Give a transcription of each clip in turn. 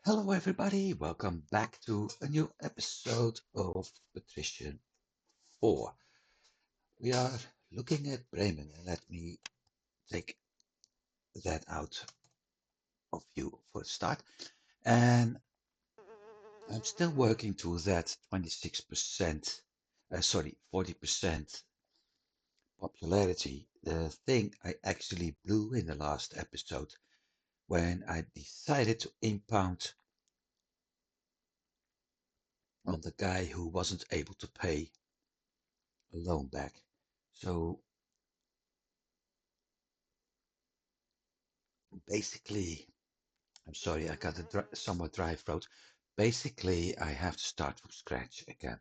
Hello, everybody. Welcome back to a new episode of Patrician 4. We are looking at Bremen, and let me take that out of view for a start. And I'm still working to that 26%, 40% popularity, the thing I actually blew in the last episode when I decided to impound on the guy who wasn't able to pay a loan back. So basically, I'm sorry, I got a somewhat dry throat. Basically, I have to start from scratch again.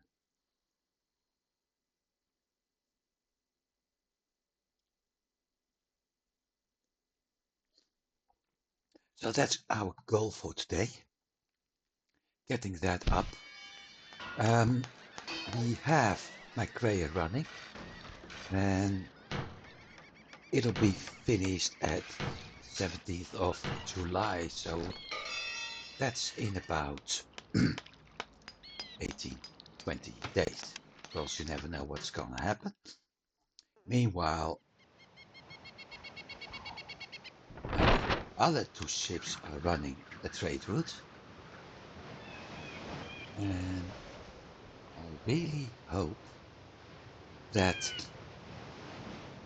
So that's our goal for today. Getting that up. Um, we have my Craya running, and it'll be finished at 17th of July. So that's in about 18, 20 days. Because you never know what's going to happen. Meanwhile, other two ships are running a trade route, and I really hope that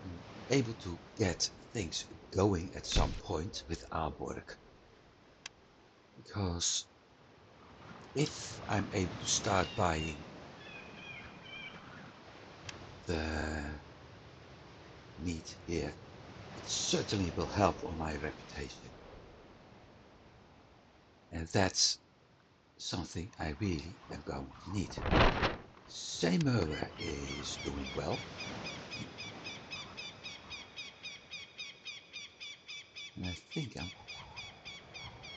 I'm able to get things going at some point with Aalborg, because if I'm able to start buying the meat here, it certainly will help on my reputation, and that's something I really am going to need. Seymour is doing well, and I think I'm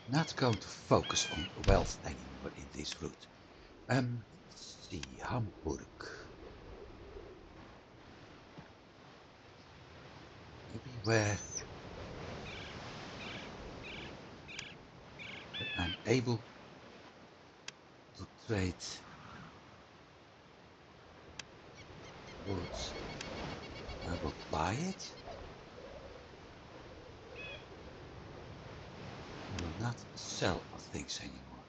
not going to focus on wealth anymore in this route. Let's see, Hamburg. Maybe where I'm able to trade goods. I will buy it. I will not sell things anymore.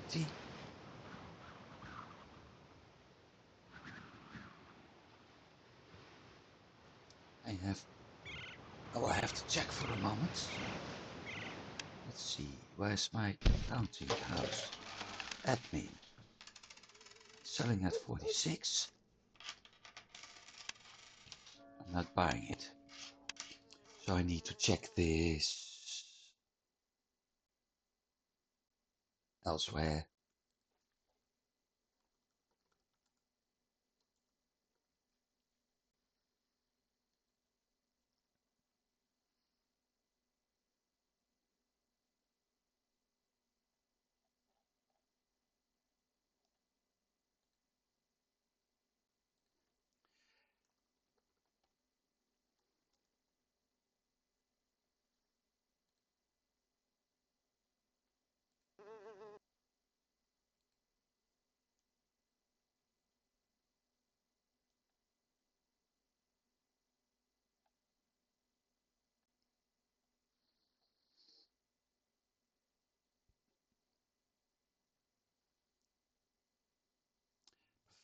Tea. I have. Oh, I have to check for a moment. Let's see. Where's my counting house? Admin. Selling at 46. I'm not buying it. So I need to check this elsewhere.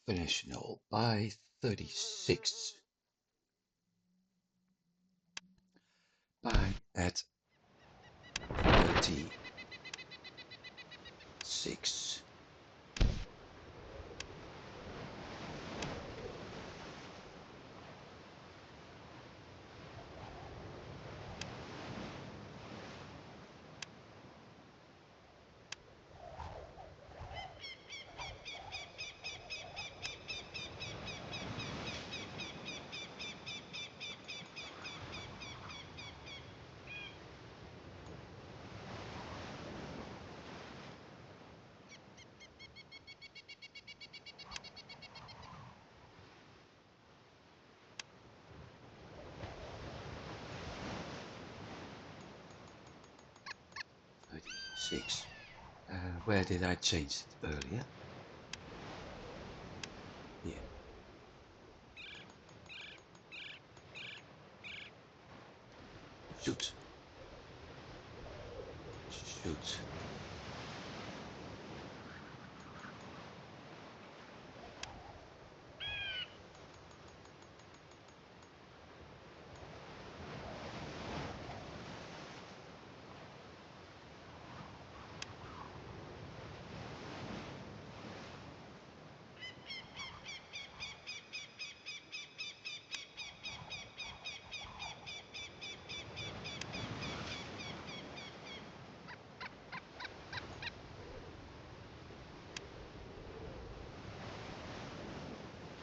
Finish null by 36. Buy at 36. 6. Where did I change it earlier? Here. Shoot. Shoot.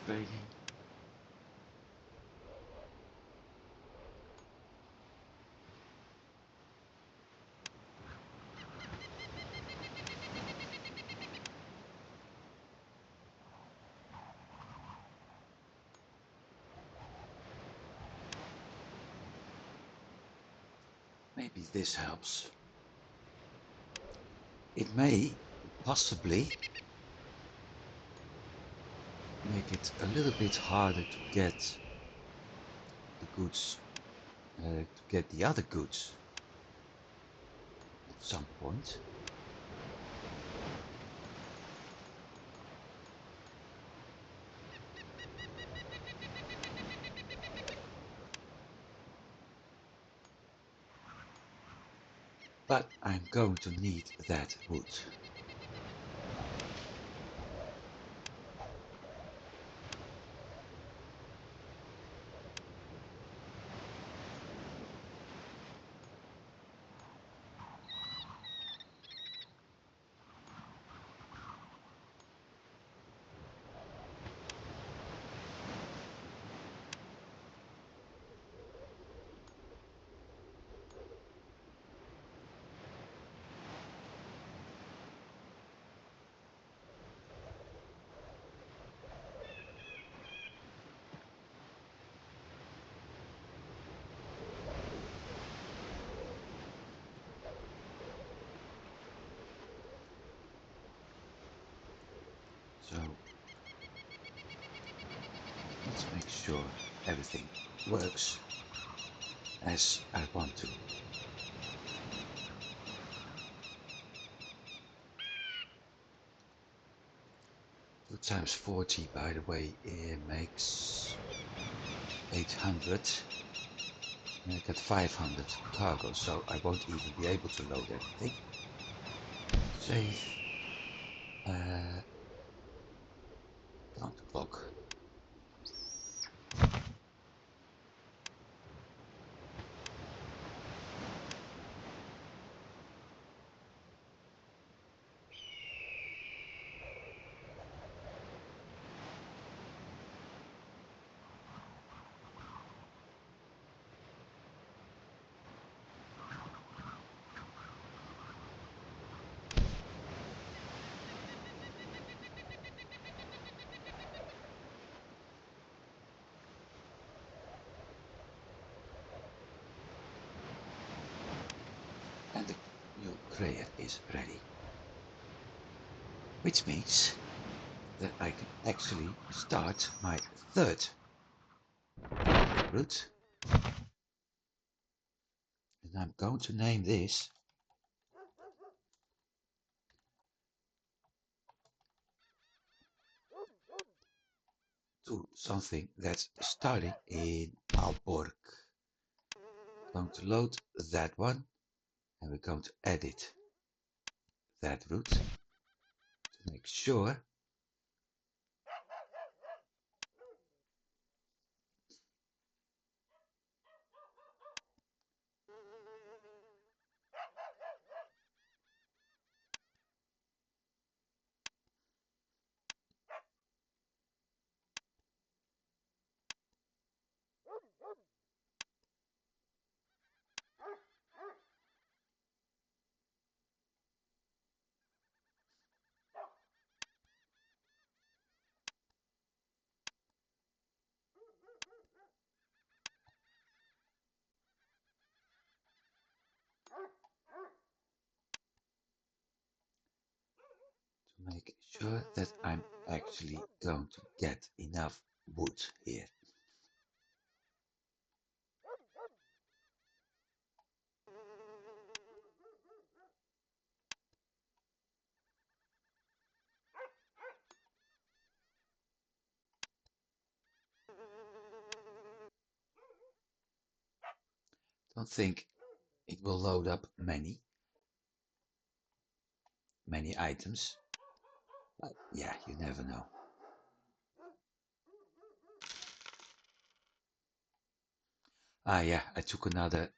Trading. Maybe this helps. It may possibly make it a little bit harder to get the goods, to get the other goods at some point. But I'm going to need that wood. So let's make sure everything works as I want to. 2 times 40, by the way, it makes 800. And I got 500 cargo, so I won't even be able to load everything. Save. Count the clock. And the new crate is ready. Which means that I can actually start my third route. And I'm going to name this to something that's starting in Aalborg. I'm going to load that one and we're going to edit that route to make sure sure that I'm actually going to get enough wood here. Don't think it will load up many items, but yeah, you never know. Ah yeah, I took another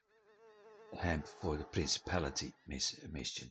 hemp for the principality mission.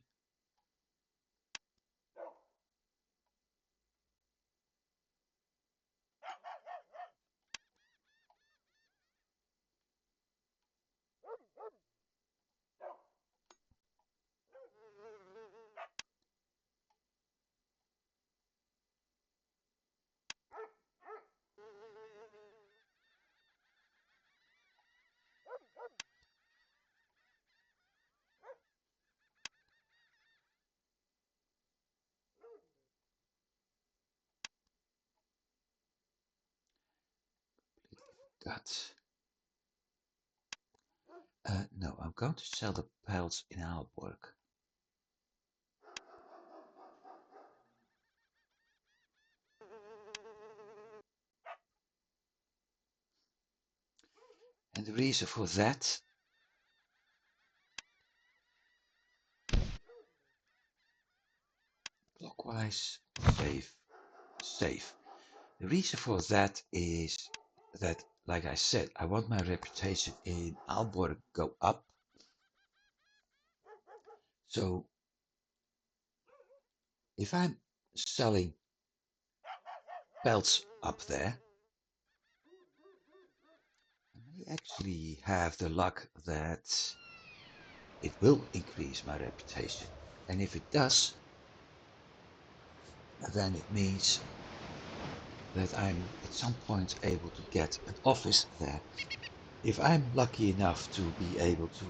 Got. No, I'm going to sell the pelts in Aalborg. And the reason for that, clockwise, save. The reason for that is that, like I said, I want my reputation in Aalborg go up. So if I'm selling pelts up there, I may actually have the luck that it will increase my reputation. And if it does, then it means that I'm at some point able to get an office there. If I'm lucky enough to be able to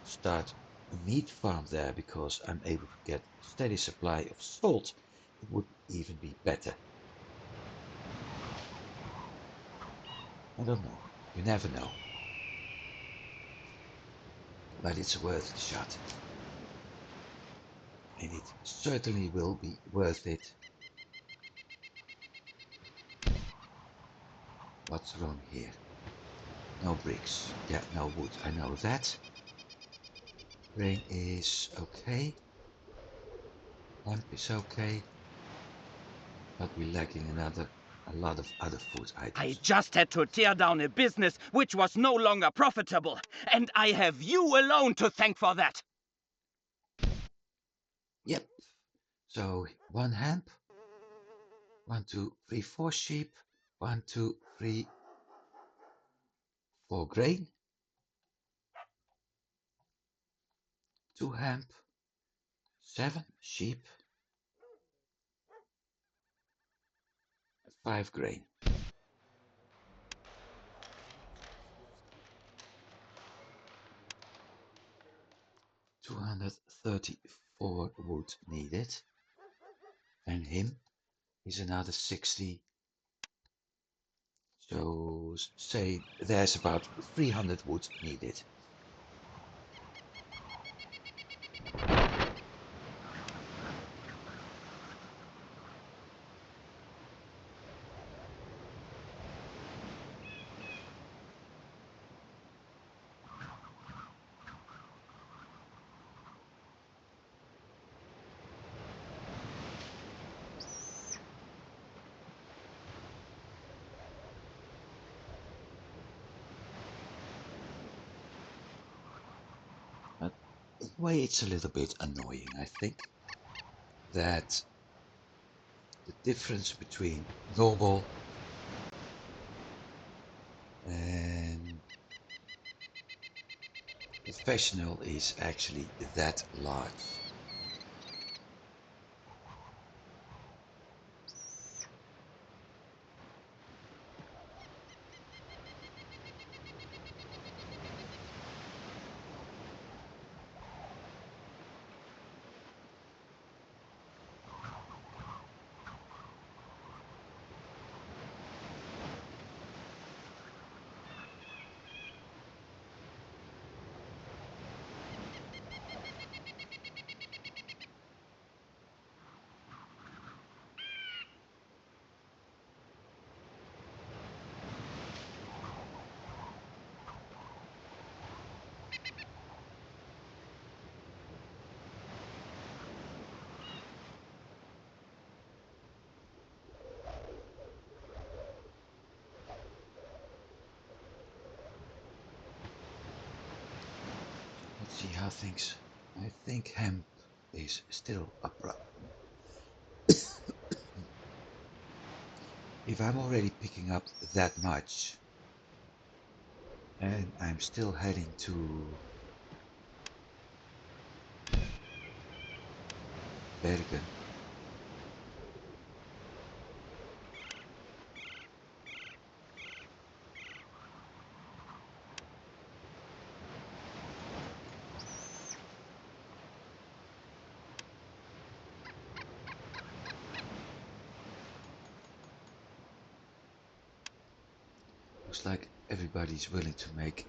start a meat farm there because I'm able to get a steady supply of salt, it would even be better. I don't know. You never know. But it's worth a shot. And it certainly will be worth it. What's wrong here? No bricks. Yeah, no wood. I know that. Grain is okay. Hemp is okay. But we're lacking a lot of other food items. I just had to tear down a business which was no longer profitable, and I have you alone to thank for that. Yep. So 1 hemp, 1, 2, 3, 4 sheep, 1, 2, 3, 4 grain, 2 hemp, 7 sheep, 5 grain. $234 wood needed, and him is another 60. So say there's about 300 wood needed. But in a way, it's a little bit annoying, I think, that the difference between normal and professional is actually that large. see how things. I think hemp is still a problem. If I'm already picking up that much and I'm still heading to Bergen, looks like everybody's willing to make.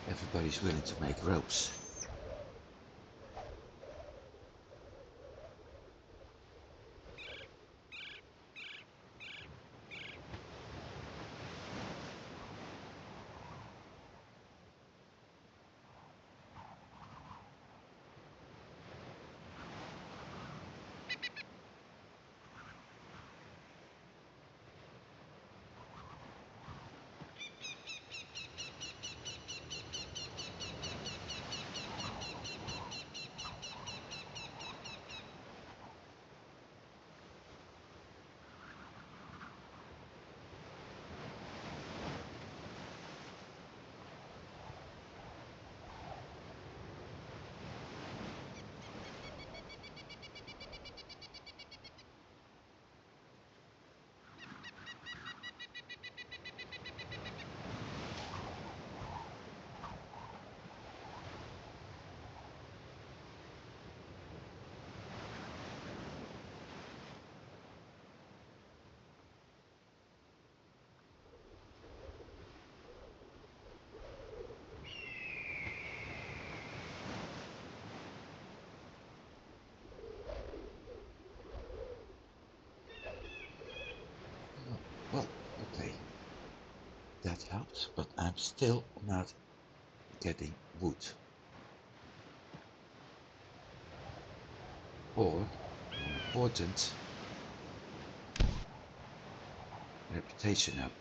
Everybody's willing to make ropes. Well, okay, that helps, but I'm still not getting wood. Or, more important, reputation up.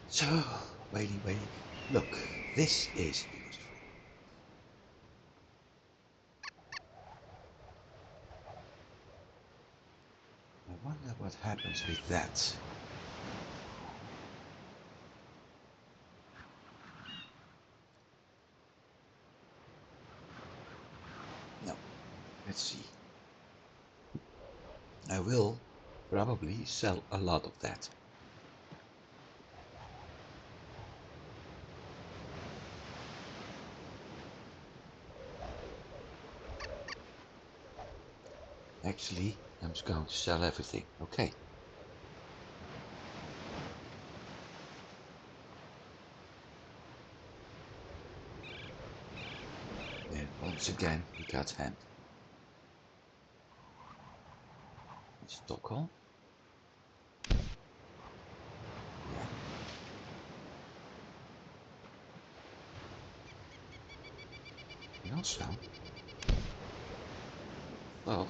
So, waiting. Look, this is useful. I wonder what happens with that. No, let's see. I will probably sell a lot of that. Actually, I'm just going to sell everything. Okay. And once again, we got hemp. Stockholm. Yeah. I also thought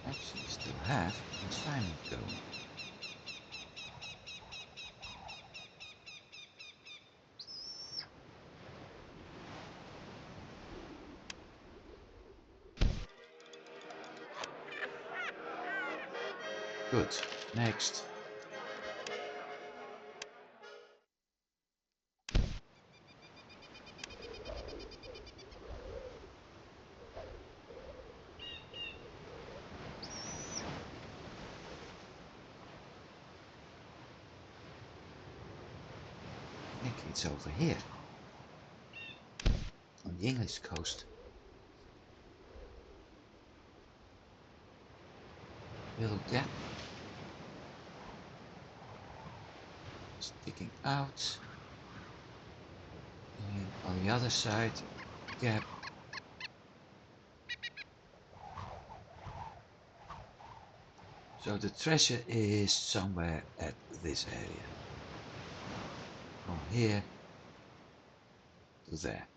actually still have an assignment going. Good. Next. I think it's over here on the English coast. Little gap sticking out, and on the other side, gap. So the treasure is somewhere at this area. From here to there.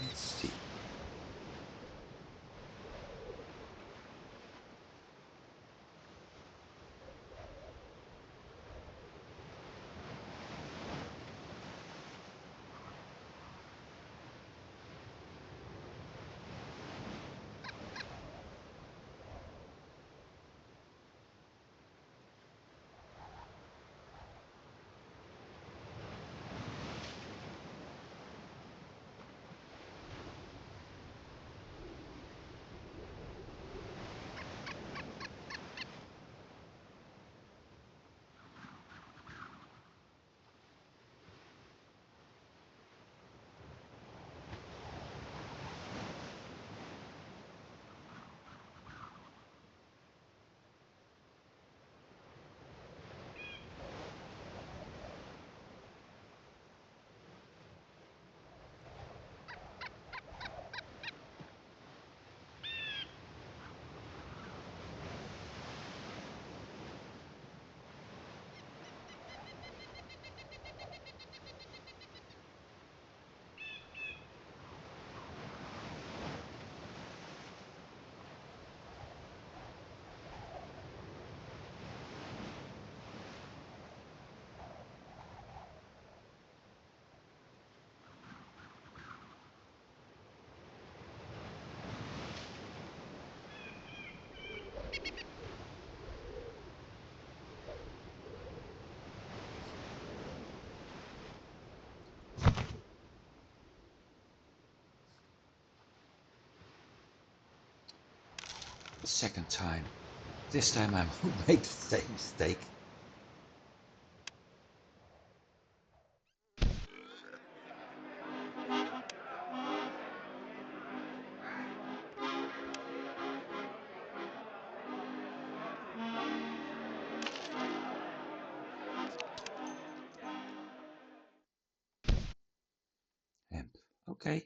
Let's see. The second time. This time I won't make the same mistake. And okay.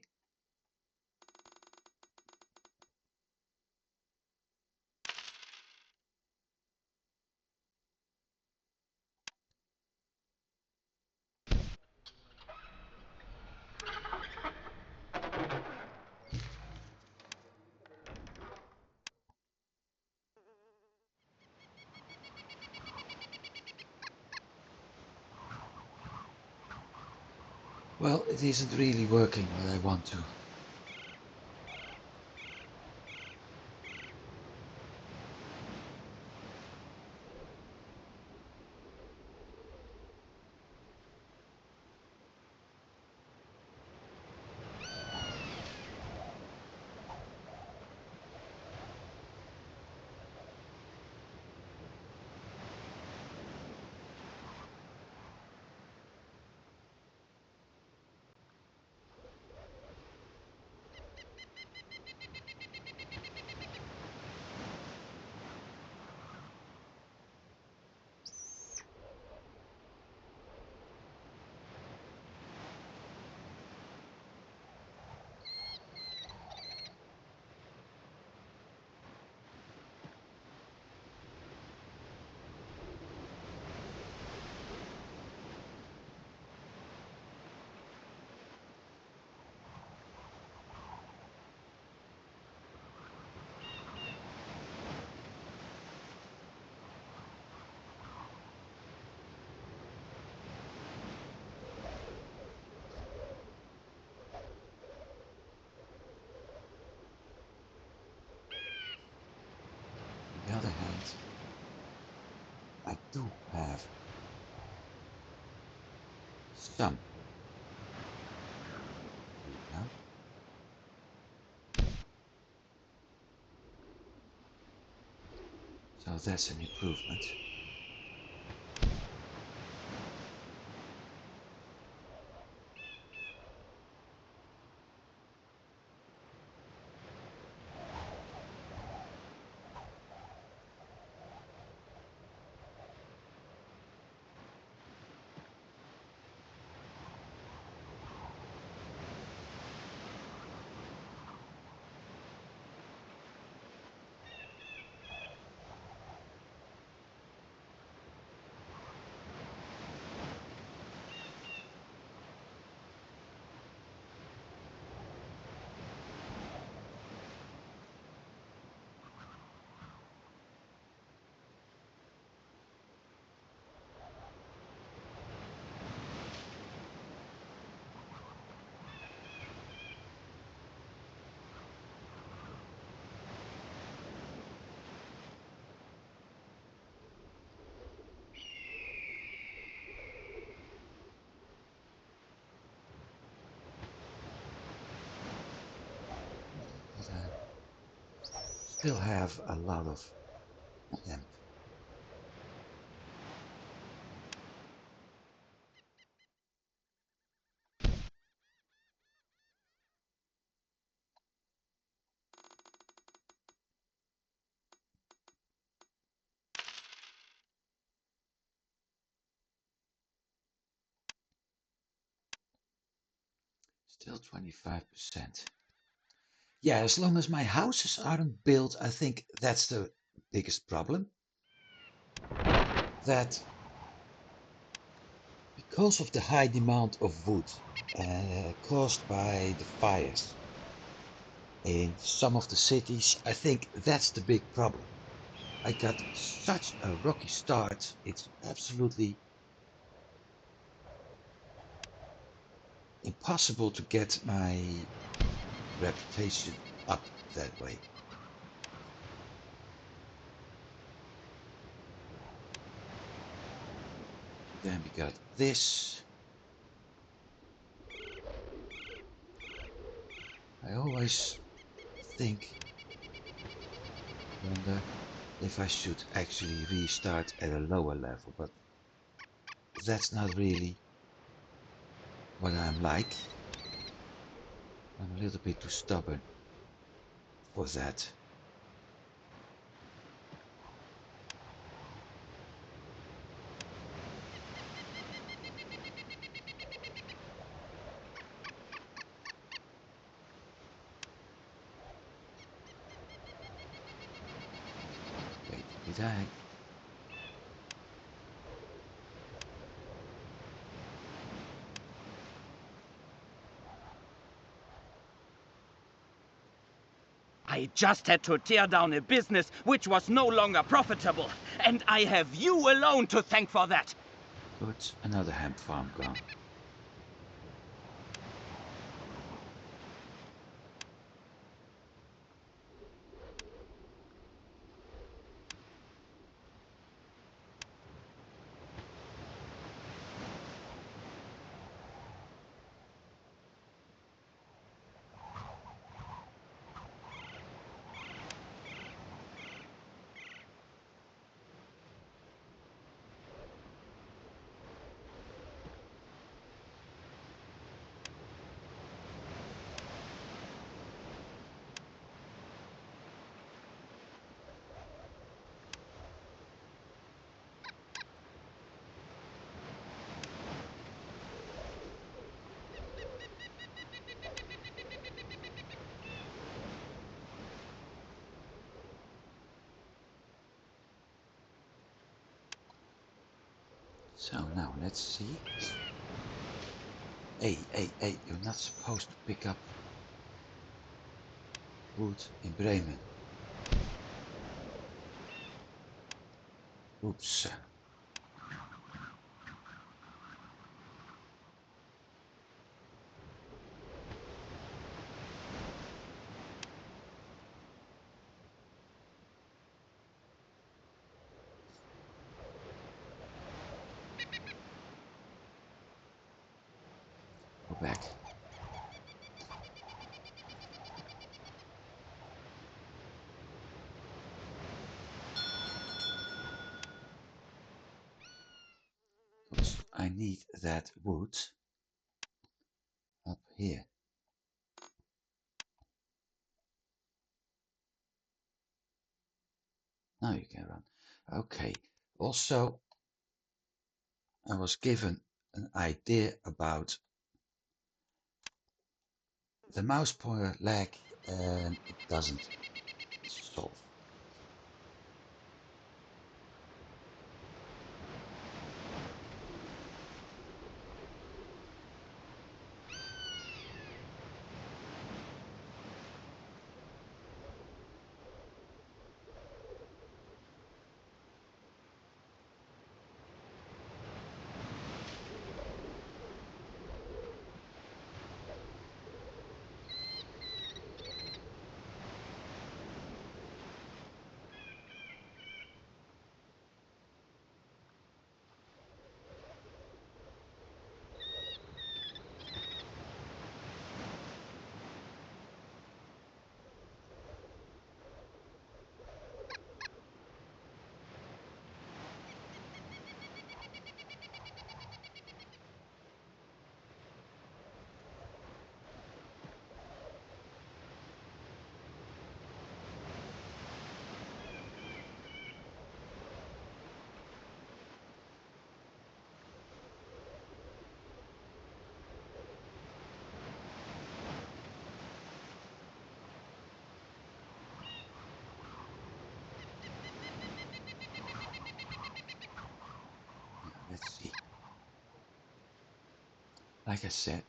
Well, it isn't really working what I want to. I do have some wood now. So that's an improvement. But I still have a lot of hemp. Still 25%. Yeah, as long as my houses aren't built, I think that's the biggest problem. That because of the high demand of wood caused by the fires in some of the cities, I think that's the big problem. I got such a rocky start, it's absolutely impossible to get my reputation up that way. Then we got this. I always wonder if I should actually restart at a lower level, but that's not really what I'm like. I'm a little bit too stubborn for that. Wait, did I? I just had to tear down a business which was no longer profitable, and I have you alone to thank for that. Good, another hemp farm gone. So now let's see. Hey, you're not supposed to pick up wood in Bremen. Oops. Go back. Because I need that wood up here. Now you can run. Okay. Also, I was given an idea about the mouse pointer lag, and it doesn't solve. 'Now let's see. Like I said,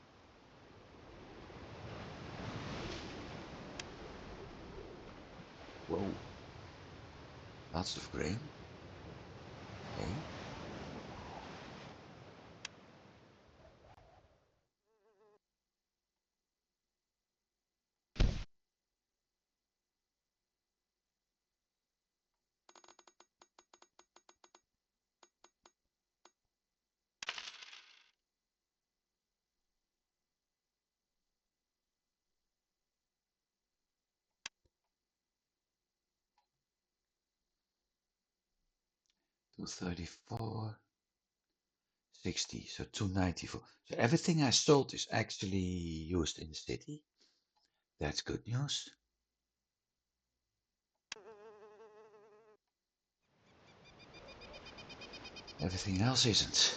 whoa, lots of grain. Okay. 234, 60, so 294. So everything I sold is actually used in the city. That's good news. Everything else isn't.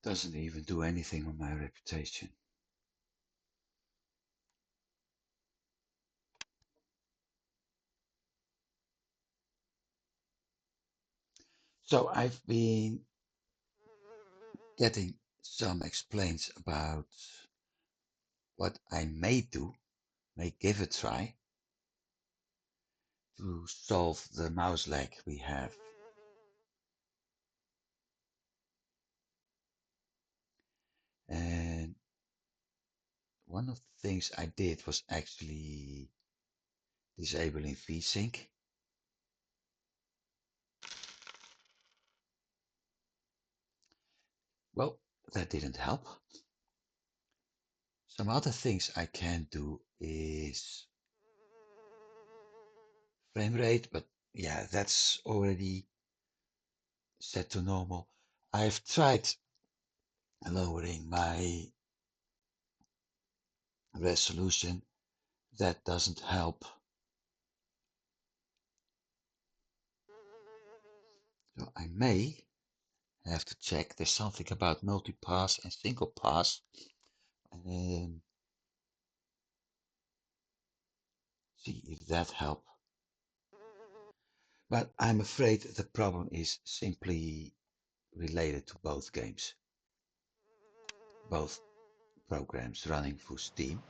Doesn't even do anything on my reputation. So I've been getting some explains about what I may do, may give a try to solve the mouse lag we have. And one of the things I did was actually disabling VSync. Well, that didn't help. Some other things I can do is frame rate, but yeah, that's already set to normal. I've tried lowering my resolution. That doesn't help. I may have to check. There's something about multi-pass and single pass. And see if that helps. But I'm afraid the problem is simply related to both games. Both programs running through Steam.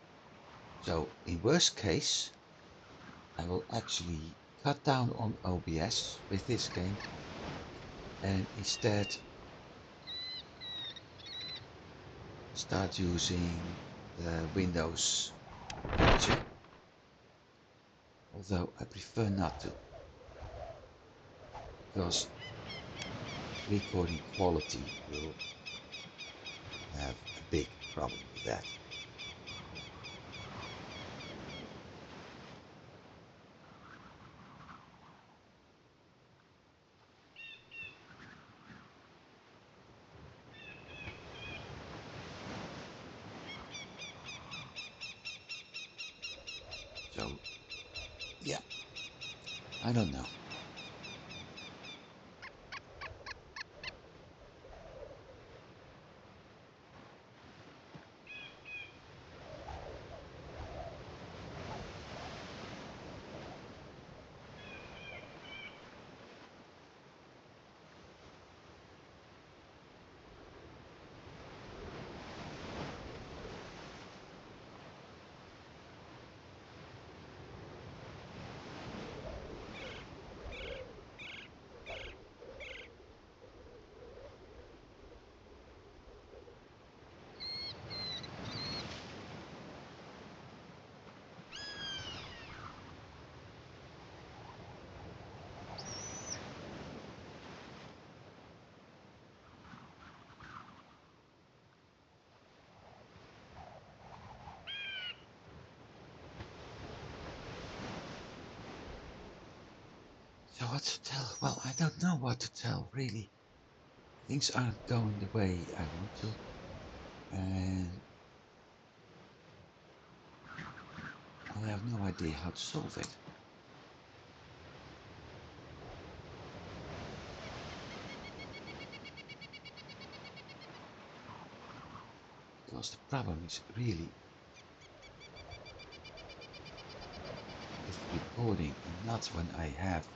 So in worst case, I will actually cut down on OBS with this game and instead start using the Windows version, although I prefer not to, because recording quality will have a big problem with that. So, yeah, I don't know. So what to tell? Well, I don't know what to tell, really. Things aren't going the way I want to, and I have no idea how to solve it. Because the problem is really with recording and not when I have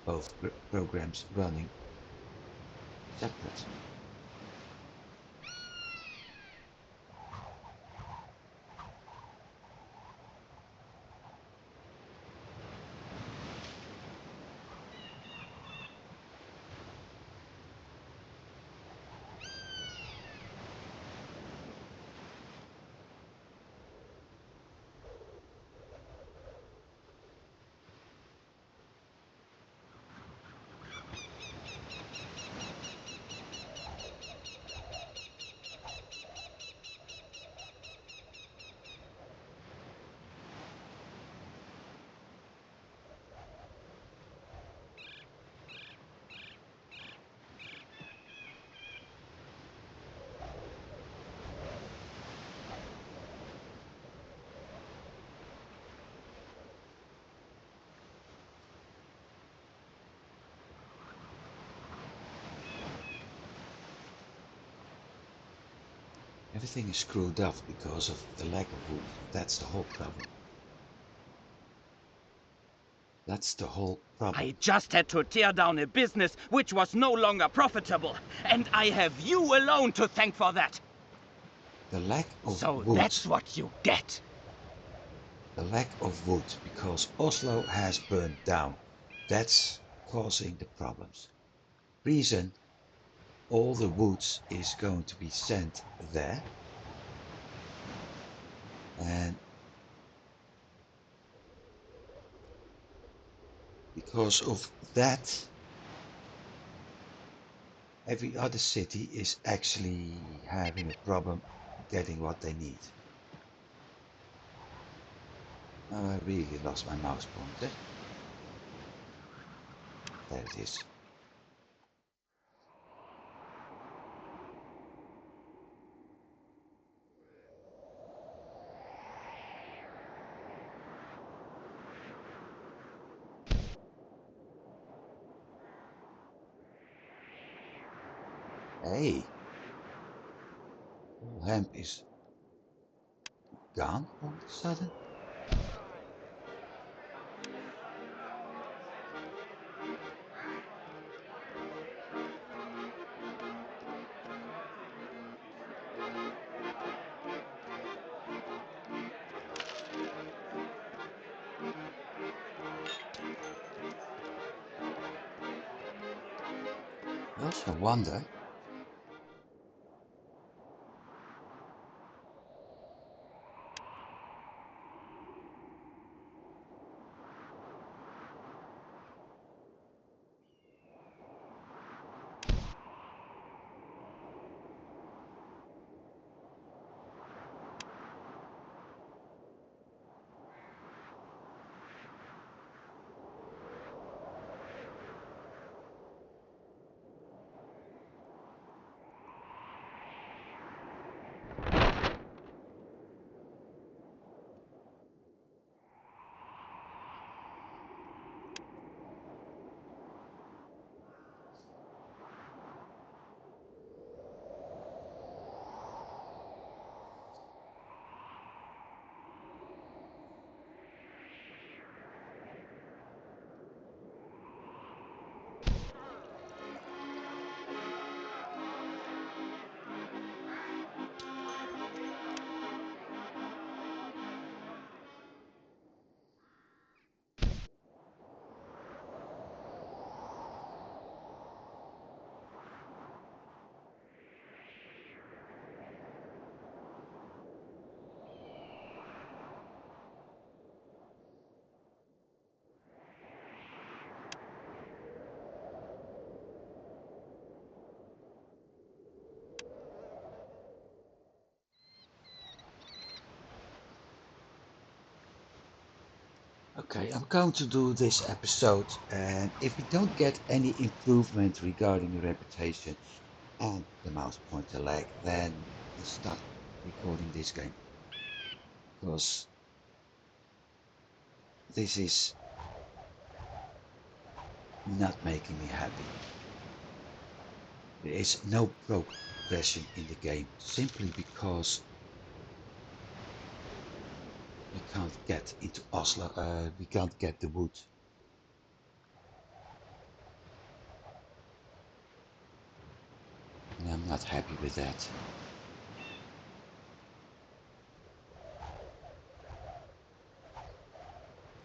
both programs running separate. Everything is screwed up because of the lack of wood. That's the whole problem. That's the whole problem. I just had to tear down a business which was no longer profitable, and I have you alone to thank for that. The lack of So wood. that's what you get. The lack of wood because Oslo has burned down. That's causing the problems. Reason all the wood is going to be sent there. And because of that, every other city is actually having a problem getting what they need. Now I really lost my mouse pointer. There it is. Hey, all hemp is gone all of a sudden. I also wonder, okay, I'm going to do this episode, and if we don't get any improvement regarding the reputation and the mouse pointer lag, then I stop recording this game because this is not making me happy. There is no progression in the game simply because we can't get into Oslo, we can't get the wood. And I'm not happy with that.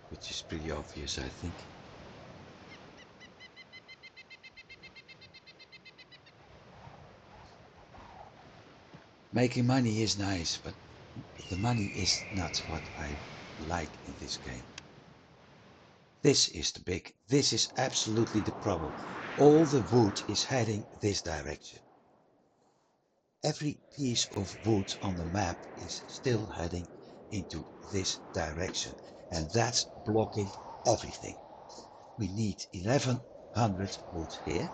Which is pretty obvious, I think. Making money is nice, but the money is not what I like in this game. This is absolutely the problem. All the wood is heading this direction. Every piece of wood on the map is still heading into this direction, and that's blocking everything. We need 1100 wood here.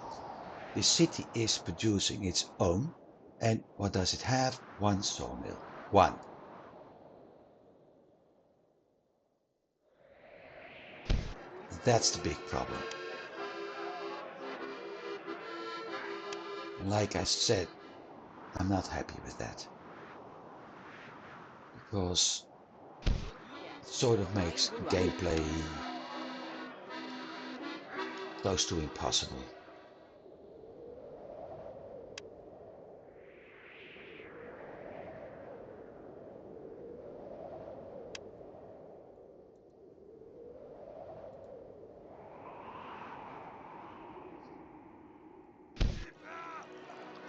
The city is producing its own, and what does it have? One sawmill. One. That's the big problem. Like I said, I'm not happy with that. Because it sort of makes gameplay close to impossible.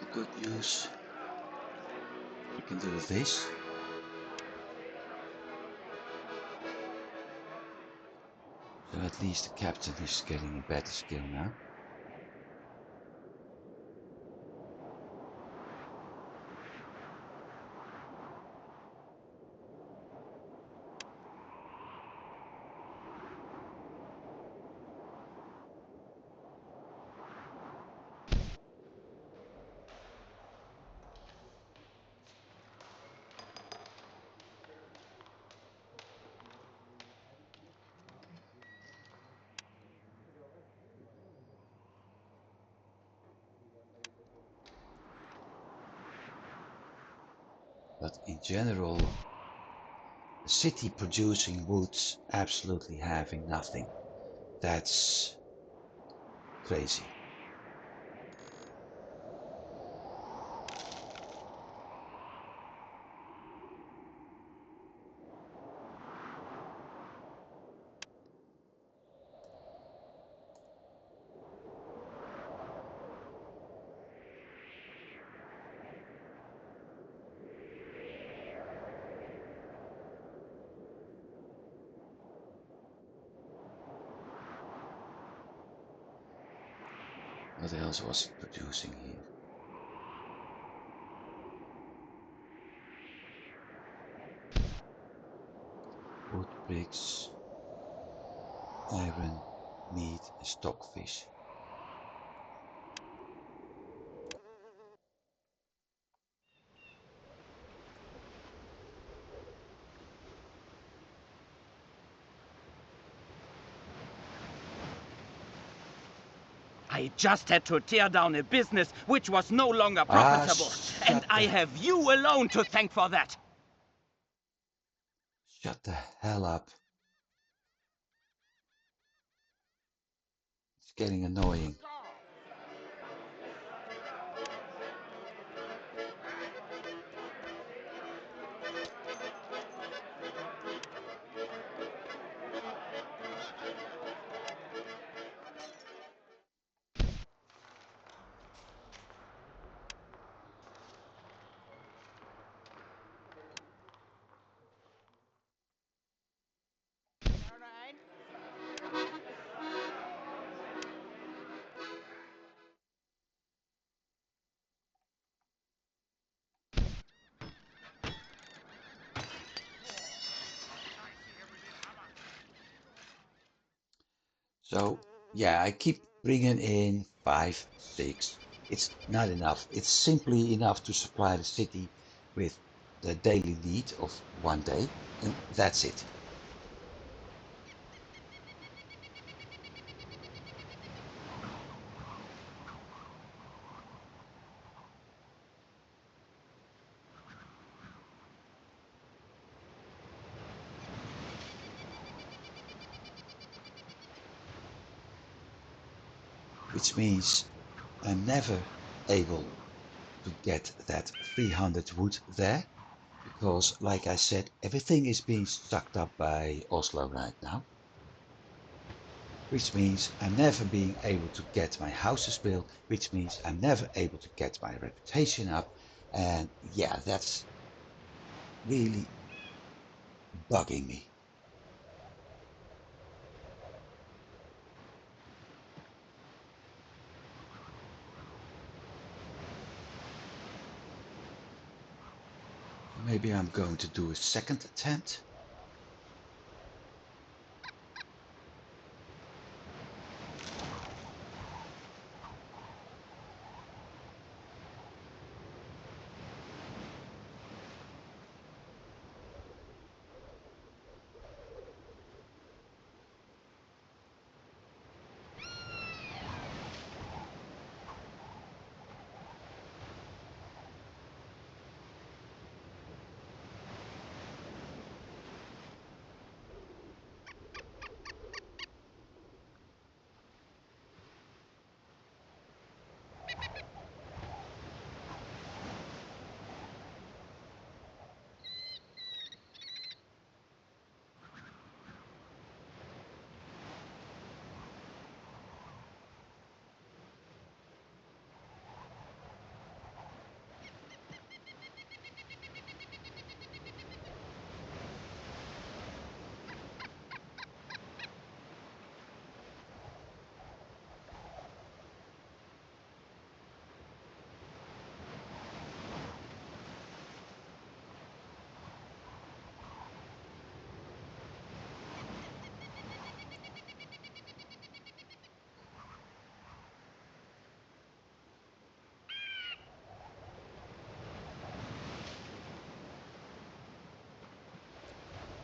The good news, we can do this. So at least the captain is getting a better skill now. But in general, the city producing woods absolutely having nothing. That's crazy. What else was it producing here? Wood bricks, iron, meat, and stockfish. I just had to tear down a business which was no longer Ah, profitable, and I have you alone to thank for that. shut the hell up. It's getting annoying. So, yeah, I keep bringing in 5, 6. It's not enough. It's simply enough to supply the city with the daily need of one day, and that's it. Which means I'm never able to get that 300 wood there because, like I said, everything is being sucked up by Oslo right now. Which means I'm never being able to get my houses built, which means I'm never able to get my reputation up. And yeah, that's really bugging me. Maybe I'm going to do a second attempt.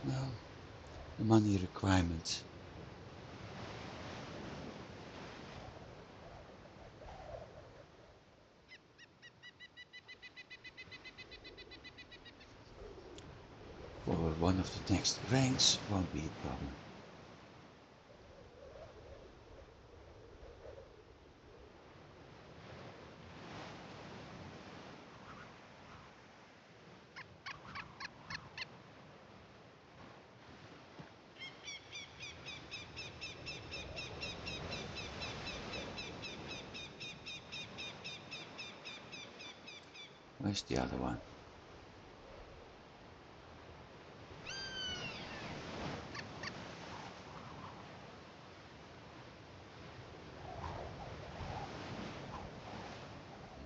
Well, the money requirement. or one of the next ranks won't be a problem. Where's the other one?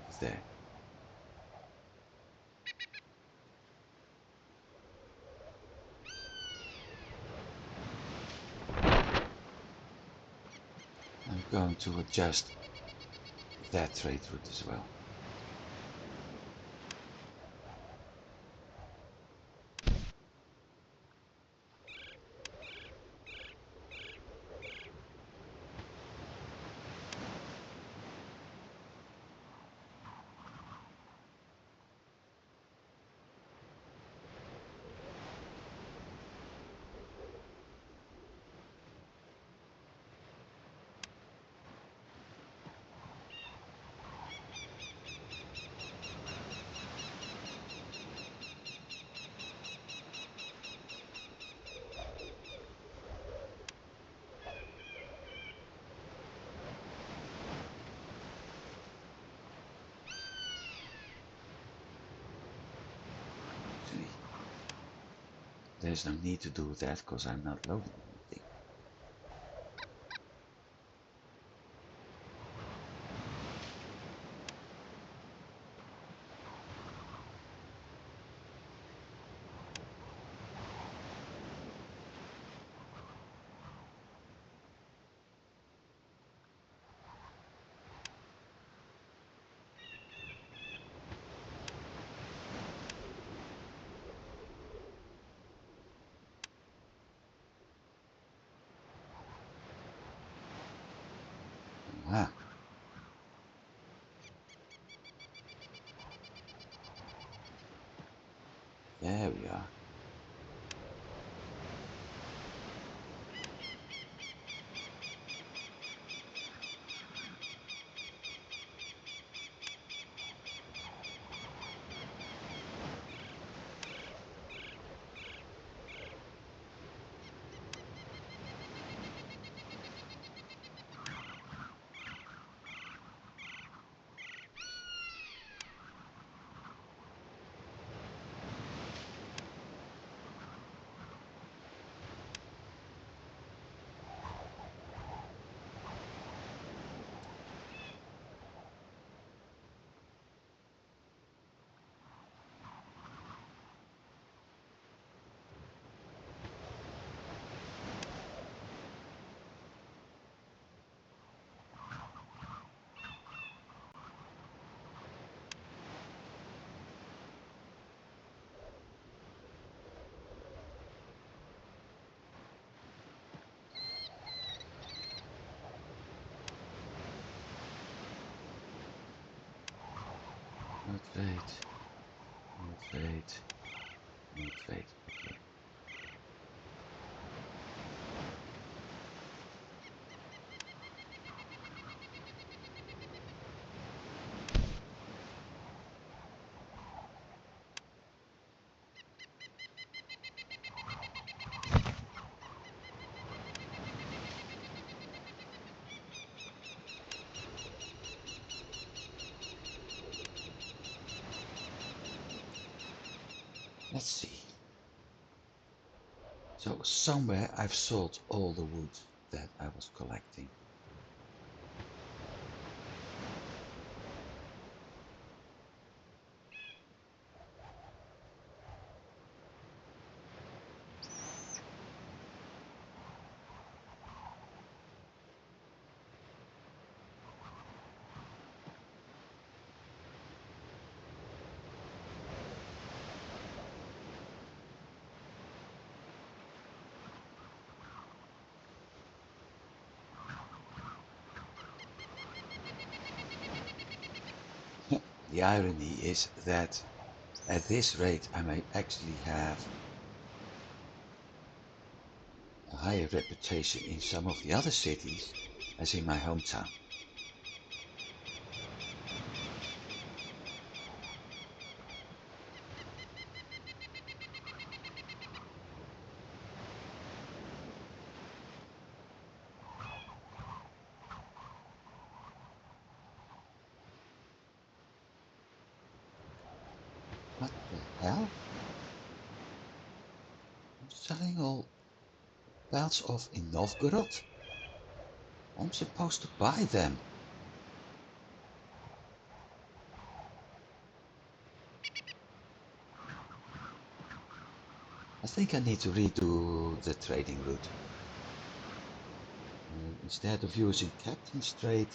He's there. I'm going to adjust that trade route as well. Actually, there's no need to do that because I'm not loading anything. Ah, there we are. No trade, no trade, no trade. Okay. Let's see. So somewhere I've sold all the wood that I was collecting. The irony is that at this rate I may actually have higher reputation in some of the other cities as in my hometown. What the hell? I'm selling all belts off in Novgorod? I'm supposed to buy them. I think I need to redo the trading route. Instead of using Captain's trade,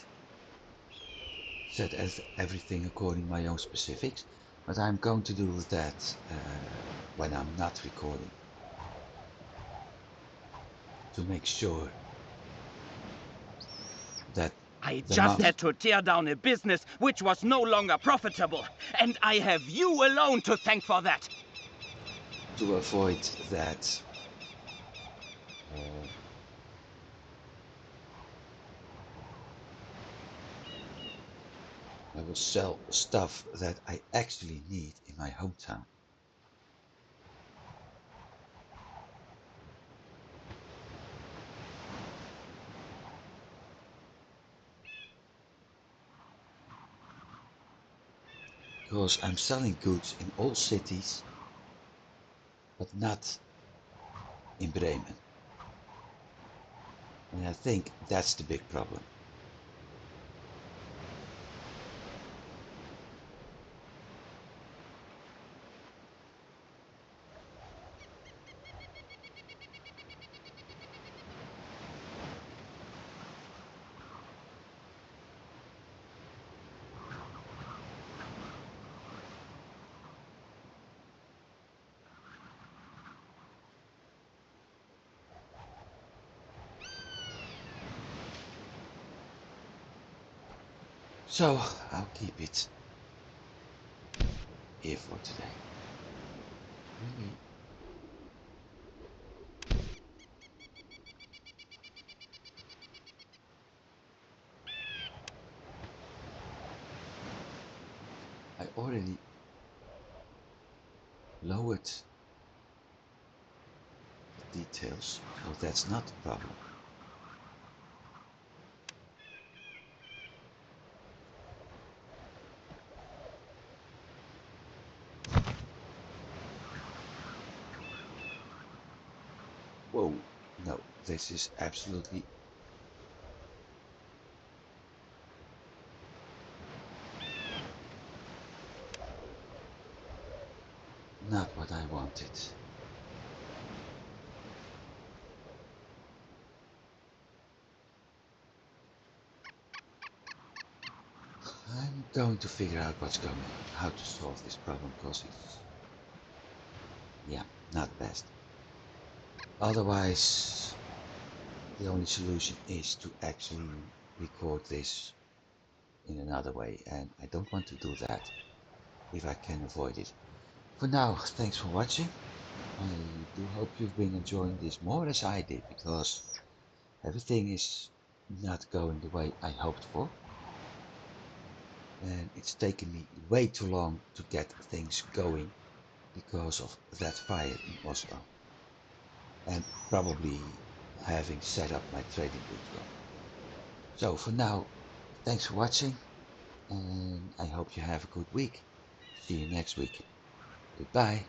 set as everything according my own specifics, but I'm going to do that when I'm not recording to make sure that I the just month had to tear down a business which was no longer profitable, and I have you alone to thank for that. to avoid that I will sell stuff that I actually need in my hometown. Because I'm selling goods in all cities, but not in Bremen. And I think that's the big problem. So I'll keep it here for today. Maybe I already lowered the details, so that's not the problem. Whoa, no, this is absolutely not what I wanted. I'm going to figure out how to solve this problem because it's, yeah, not best. Otherwise, the only solution is to actually record this in another way, and I don't want to do that if I can avoid it. For now, thanks for watching. I do hope you've been enjoying this more as I did, because everything is not going the way I hoped for. And it's taken me way too long to get things going because of that fire in Oslo. And probably having set up my trading route wrong. So for now, thanks for watching, and I hope you have a good week. See you next week. Goodbye.